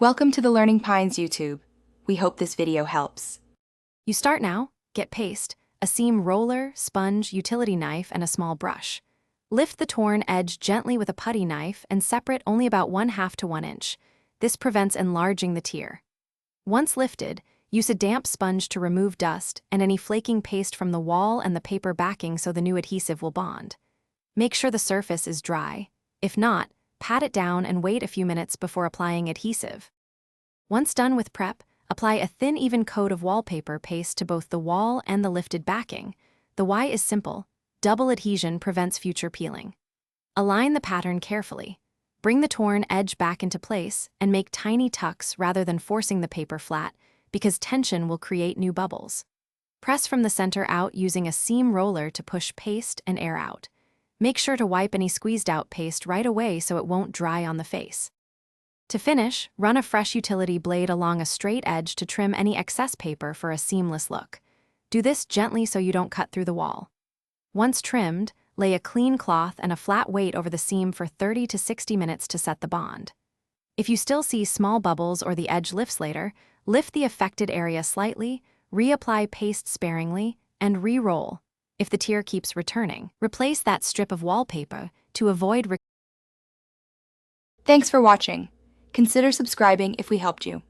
Welcome to the Learning Pines YouTube. We hope this video helps. You start now, get paste, a seam roller, sponge, utility knife, and a small brush. Lift the torn edge gently with a putty knife and separate only about 1/2 to 1 inch. This prevents enlarging the tear. Once lifted, use a damp sponge to remove dust and any flaking paste from the wall and the paper backing so the new adhesive will bond. Make sure the surface is dry. If not, pat it down and wait a few minutes before applying adhesive. Once done with prep, apply a thin, even coat of wallpaper paste to both the wall and the lifted backing. The why is simple: double adhesion prevents future peeling. Align the pattern carefully. Bring the torn edge back into place and make tiny tucks rather than forcing the paper flat, because tension will create new bubbles. Press from the center out using a seam roller to push paste and air out. Make sure to wipe any squeezed out paste right away so it won't dry on the face. To finish, run a fresh utility blade along a straight edge to trim any excess paper for a seamless look. Do this gently so you don't cut through the wall. Once trimmed, lay a clean cloth and a flat weight over the seam for 30 to 60 minutes to set the bond. If you still see small bubbles or the edge lifts later, lift the affected area slightly, reapply paste sparingly, and re-roll. If the tear keeps returning, replace that strip of wallpaper to avoid. Thanks for watching. Consider subscribing if we helped you.